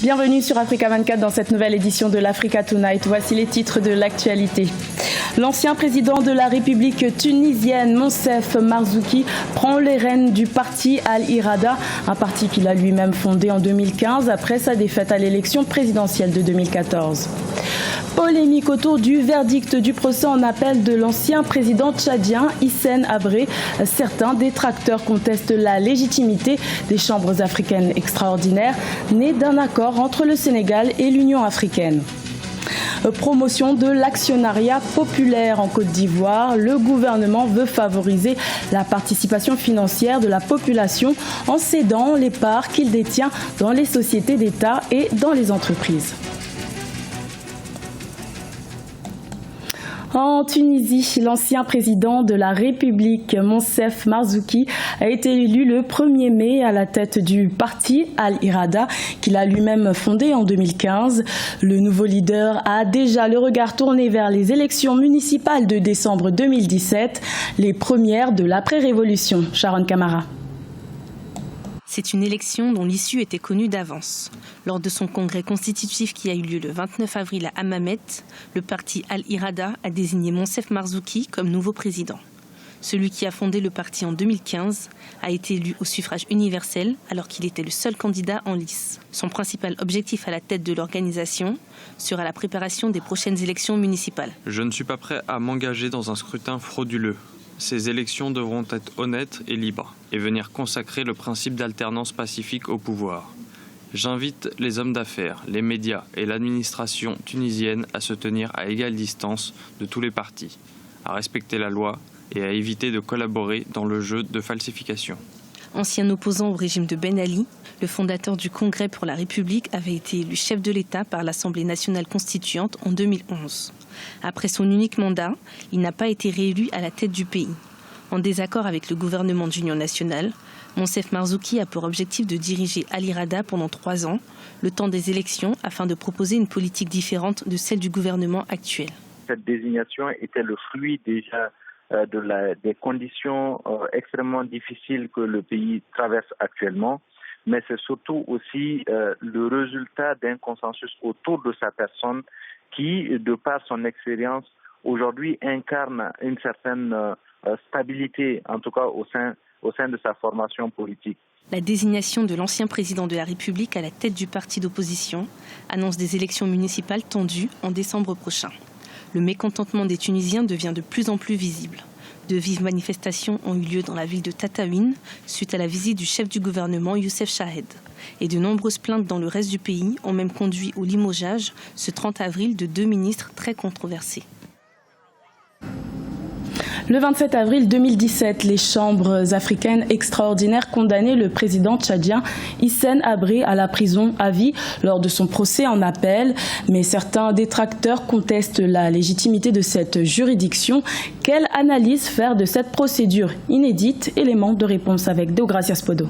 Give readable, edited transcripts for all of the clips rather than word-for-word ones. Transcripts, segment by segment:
Bienvenue sur Africa 24 dans cette nouvelle édition de l'Africa Tonight. Voici les titres de l'actualité. L'ancien président de la République tunisienne, Monsef Marzouki, prend les rênes du parti Al-Irada, un parti qu'il a lui-même fondé en 2015 après sa défaite à l'élection présidentielle de 2014. Polémique autour du verdict du procès en appel de l'ancien président tchadien Hissène Habré. Certains détracteurs contestent la légitimité des chambres africaines extraordinaires, nées d'un accord entre le Sénégal et l'Union africaine. Promotion de l'actionnariat populaire en Côte d'Ivoire. Le gouvernement veut favoriser la participation financière de la population en cédant les parts qu'il détient dans les sociétés d'État et dans les entreprises. En Tunisie, l'ancien président de la République, Monsef Marzouki, a été élu le 1er mai à la tête du parti Al-Irada, qu'il a lui-même fondé en 2015. Le nouveau leader a déjà le regard tourné vers les élections municipales de décembre 2017, les premières de l'après-révolution. Sharon Kamara. C'est une élection dont l'issue était connue d'avance. Lors de son congrès constitutif qui a eu lieu le 29 avril à Hammamet, le parti Al-Irada a désigné Monsef Marzouki comme nouveau président. Celui qui a fondé le parti en 2015 a été élu au suffrage universel alors qu'il était le seul candidat en lice. Son principal objectif à la tête de l'organisation sera la préparation des prochaines élections municipales. Je ne suis pas prêt à m'engager dans un scrutin frauduleux. Ces élections devront être honnêtes et libres et venir consacrer le principe d'alternance pacifique au pouvoir. J'invite les hommes d'affaires, les médias et l'administration tunisienne à se tenir à égale distance de tous les partis, à respecter la loi et à éviter de collaborer dans le jeu de falsification. Ancien opposant au régime de Ben Ali, le fondateur du Congrès pour la République avait été élu chef de l'État par l'Assemblée nationale constituante en 2011. Après son unique mandat, il n'a pas été réélu à la tête du pays. En désaccord avec le gouvernement d'union nationale, Monsef Marzouki a pour objectif de diriger Al-Irada pendant 3 ans, le temps des élections, afin de proposer une politique différente de celle du gouvernement actuel. Cette désignation était le fruit déjà des conditions extrêmement difficiles que le pays traverse actuellement, mais c'est surtout aussi le résultat d'un consensus autour de sa personne qui, de par son expérience, aujourd'hui incarne une certaine stabilité, en tout cas au sein de sa formation politique. La désignation de l'ancien président de la République à la tête du parti d'opposition annonce des élections municipales tendues en décembre prochain. Le mécontentement des Tunisiens devient de plus en plus visible. De vives manifestations ont eu lieu dans la ville de Tataouine suite à la visite du chef du gouvernement Youssef Chahed. Et de nombreuses plaintes dans le reste du pays ont même conduit au limogeage ce 30 avril de 2 ministres très controversés. Le 27 avril 2017, les chambres africaines extraordinaires condamnaient le président tchadien Hissène Habré à la prison à vie lors de son procès en appel. Mais certains détracteurs contestent la légitimité de cette juridiction. Quelle analyse faire de cette procédure inédite? Élément de réponse avec Deogracias Podo.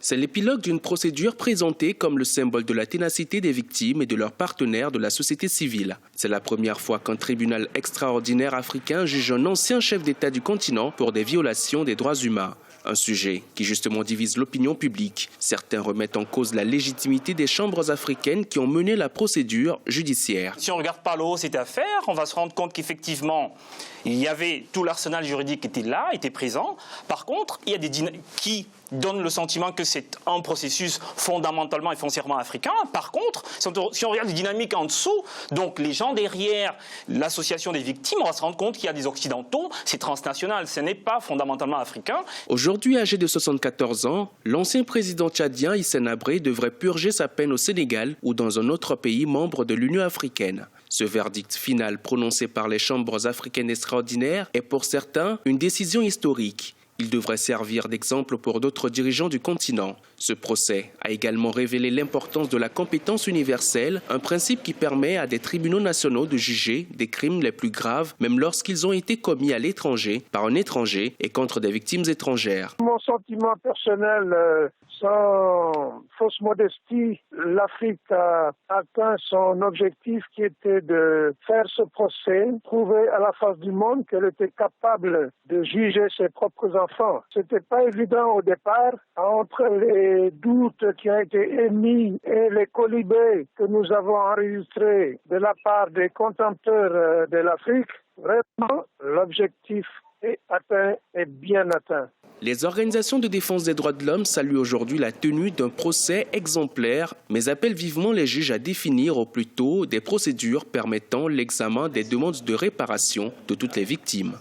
C'est l'épilogue d'une procédure présentée comme le symbole de la ténacité des victimes et de leurs partenaires de la société civile. C'est la première fois qu'un tribunal extraordinaire africain juge un ancien chef d'État du continent pour des violations des droits humains. Un sujet qui justement divise l'opinion publique. Certains remettent en cause la légitimité des chambres africaines qui ont mené la procédure judiciaire. Si on ne regarde pas le haut cette affaire, on va se rendre compte qu'effectivement, il y avait tout l'arsenal juridique était là, était présent. Par contre, il y a des qui donnent le sentiment que c'est un processus fondamentalement et foncièrement africain. Par contre, si on regarde les dynamiques en dessous, donc les gens derrière l'association des victimes, on va se rendre compte qu'il y a des Occidentaux, c'est transnational, ce n'est pas fondamentalement africain. Aujourd'hui âgé de 74 ans, l'ancien président tchadien Hissène Habré devrait purger sa peine au Sénégal ou dans un autre pays membre de l'Union africaine. Ce verdict final prononcé par les chambres africaines extraordinaires est pour certains une décision historique. Il devrait servir d'exemple pour d'autres dirigeants du continent. Ce procès a également révélé l'importance de la compétence universelle, un principe qui permet à des tribunaux nationaux de juger des crimes les plus graves, même lorsqu'ils ont été commis à l'étranger, par un étranger et contre des victimes étrangères. Mon sentiment personnel, sans fausse modestie, l'Afrique a atteint son objectif qui était de faire ce procès, prouver à la face du monde qu'elle était capable de juger ses propres enfants. C'était pas évident au départ, entre les doutes qui ont été émis et les colibés que nous avons enregistrés de la part des contempteurs de l'Afrique. Vraiment, l'objectif est atteint et bien atteint. Les organisations de défense des droits de l'homme saluent aujourd'hui la tenue d'un procès exemplaire, mais appellent vivement les juges à définir au plus tôt des procédures permettant l'examen des demandes de réparation de toutes les victimes.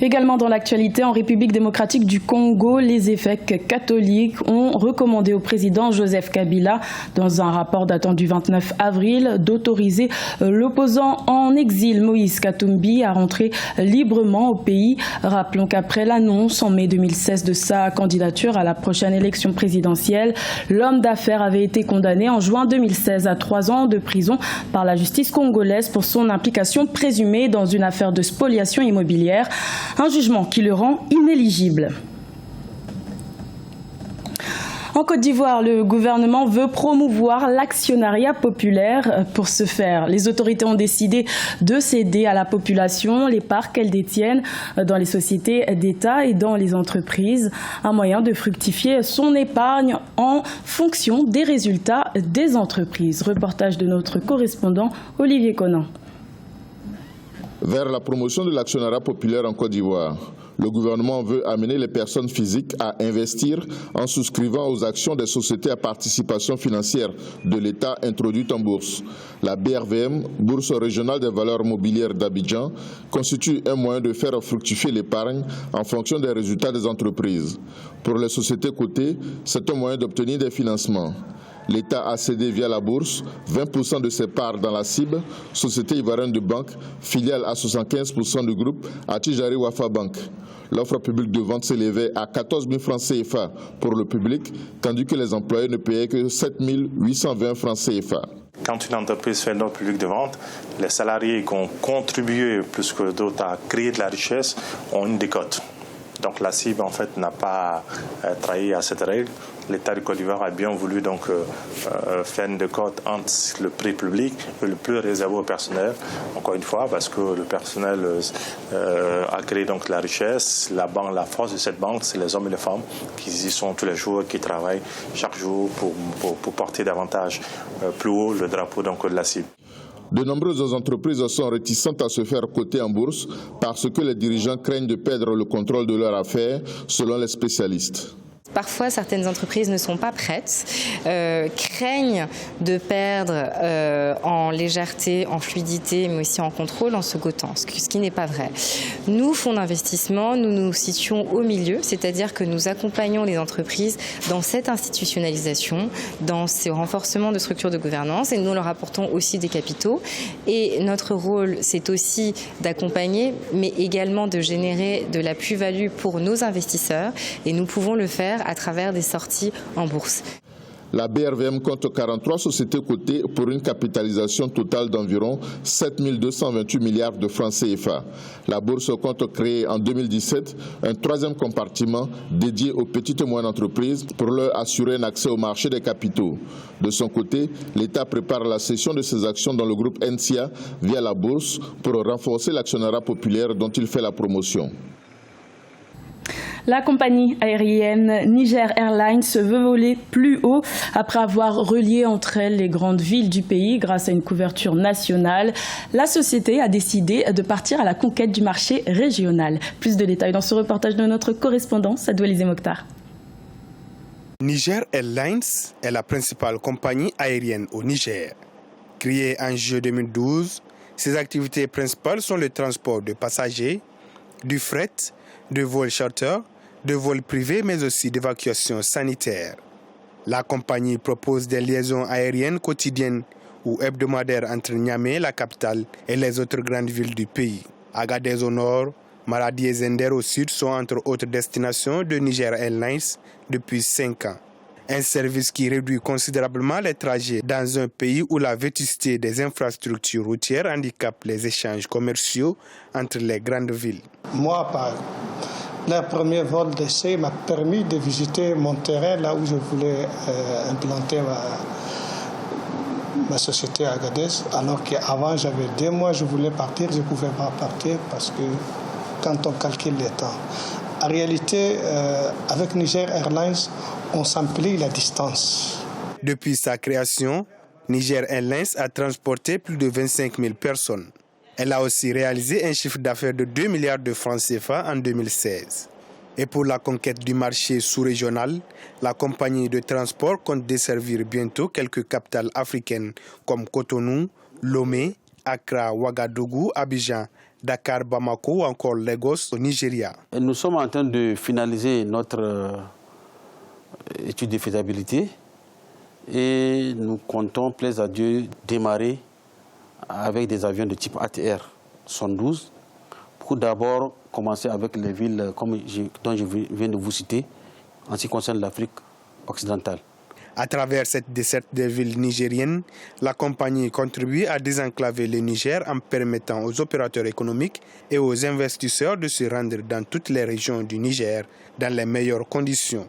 Également dans l'actualité, en République démocratique du Congo, les évêques catholiques ont recommandé au président Joseph Kabila, dans un rapport datant du 29 avril, d'autoriser l'opposant en exil Moïse Katumbi à rentrer librement au pays. Rappelons qu'après l'annonce en mai 2016 de sa candidature à la prochaine élection présidentielle, l'homme d'affaires avait été condamné en juin 2016 à 3 ans de prison par la justice congolaise pour son implication présumée dans une affaire de spoliation immobilière. Un jugement qui le rend inéligible. En Côte d'Ivoire, le gouvernement veut promouvoir l'actionnariat populaire. Pour ce faire, les autorités ont décidé de céder à la population les parts qu'elles détiennent dans les sociétés d'État et dans les entreprises. Un moyen de fructifier son épargne en fonction des résultats des entreprises. Reportage de notre correspondant Olivier Conan. Vers la promotion de l'actionnariat populaire en Côte d'Ivoire, le gouvernement veut amener les personnes physiques à investir en souscrivant aux actions des sociétés à participation financière de l'État introduites en bourse. La BRVM, Bourse régionale des valeurs mobilières d'Abidjan, constitue un moyen de faire fructifier l'épargne en fonction des résultats des entreprises. Pour les sociétés cotées, c'est un moyen d'obtenir des financements. L'État a cédé via la bourse 20% de ses parts dans la CIB, société ivoirienne de banque, filiale à 75% du groupe Attijari Wafa Bank. L'offre publique de vente s'élevait à 14 000 francs CFA pour le public, tandis que les employés ne payaient que 7 820 francs CFA. Quand une entreprise fait une offre publique de vente, les salariés qui ont contribué plus que d'autres à créer de la richesse ont une décote. Donc la CIB en fait n'a pas trahi à cette règle. L'État du Côte d'Ivoire a bien voulu donc faire une décote entre le prix public et le prix réservé au personnel. Encore une fois, parce que le personnel a créé donc la richesse. La force de cette banque, c'est les hommes et les femmes qui y sont tous les jours, qui travaillent chaque jour pour porter davantage plus haut le drapeau donc de la CIB. De nombreuses entreprises sont réticentes à se faire coter en bourse parce que les dirigeants craignent de perdre le contrôle de leurs affaires, selon les spécialistes. Parfois, certaines entreprises ne sont pas prêtes, craignent de perdre en légèreté, en fluidité, mais aussi en contrôle en se cotant, ce qui n'est pas vrai. Nous, fonds d'investissement, nous nous situons au milieu, c'est-à-dire que nous accompagnons les entreprises dans cette institutionnalisation, dans ce renforcement de structures de gouvernance, et nous leur apportons aussi des capitaux. Et notre rôle, c'est aussi d'accompagner, mais également de générer de la plus-value pour nos investisseurs, et nous pouvons le faire à travers des sorties en bourse. La BRVM compte 43 sociétés cotées pour une capitalisation totale d'environ 7 228 milliards de francs CFA. La bourse compte créer en 2017 un troisième compartiment dédié aux petites et moyennes entreprises pour leur assurer un accès au marché des capitaux. De son côté, l'État prépare la cession de ses actions dans le groupe NCA via la bourse pour renforcer l'actionnariat populaire dont il fait la promotion. La compagnie aérienne Niger Airlines veut voler plus haut après avoir relié entre elles les grandes villes du pays grâce à une couverture nationale. La société a décidé de partir à la conquête du marché régional. Plus de détails dans ce reportage de notre correspondant Sadou Elisé Mokhtar. Niger Airlines est la principale compagnie aérienne au Niger. Créée en juillet 2012, ses activités principales sont le transport de passagers, du fret, de vols charter, de vols privés, mais aussi d'évacuation sanitaire. La compagnie propose des liaisons aériennes quotidiennes ou hebdomadaires entre Niamey, la capitale, et les autres grandes villes du pays. Agadez au nord, Maradi et Zender au sud sont entre autres destinations de Niger Airlines depuis 5 ans. Un service qui réduit considérablement les trajets dans un pays où la vétusté des infrastructures routières handicape les échanges commerciaux entre les grandes villes. Moi, Leur premier vol d'essai m'a permis de visiter mon terrain, là où je voulais implanter ma société à Agadez, alors qu'avant, j'avais 2 mois, je voulais partir, je ne pouvais pas partir parce que quand on calcule les temps. En réalité, avec Niger Airlines, on s'amplie la distance. Depuis sa création, Niger Airlines a transporté plus de 25 000 personnes. Elle a aussi réalisé un chiffre d'affaires de 2 milliards de francs CFA en 2016. Et pour la conquête du marché sous-régional, la compagnie de transport compte desservir bientôt quelques capitales africaines comme Cotonou, Lomé, Accra, Ouagadougou, Abidjan, Dakar, Bamako ou encore Lagos au Nigeria. Nous sommes en train de finaliser notre étude de faisabilité et nous comptons, plaise à Dieu, démarrer avec des avions de type ATR 112 pour d'abord commencer avec les villes dont je viens de vous citer en ce qui concerne l'Afrique occidentale. À travers cette desserte des villes nigériennes, la compagnie contribue à désenclaver le Niger en permettant aux opérateurs économiques et aux investisseurs de se rendre dans toutes les régions du Niger dans les meilleures conditions.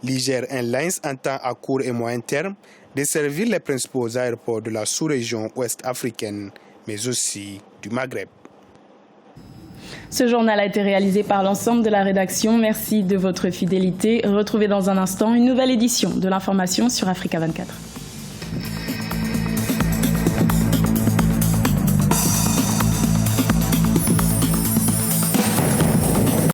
Niger Airlines entend à court et moyen terme desservir les principaux aéroports de la sous-région ouest-africaine, mais aussi du Maghreb. Ce journal a été réalisé par l'ensemble de la rédaction. Merci de votre fidélité. Retrouvez dans un instant une nouvelle édition de l'information sur Africa 24.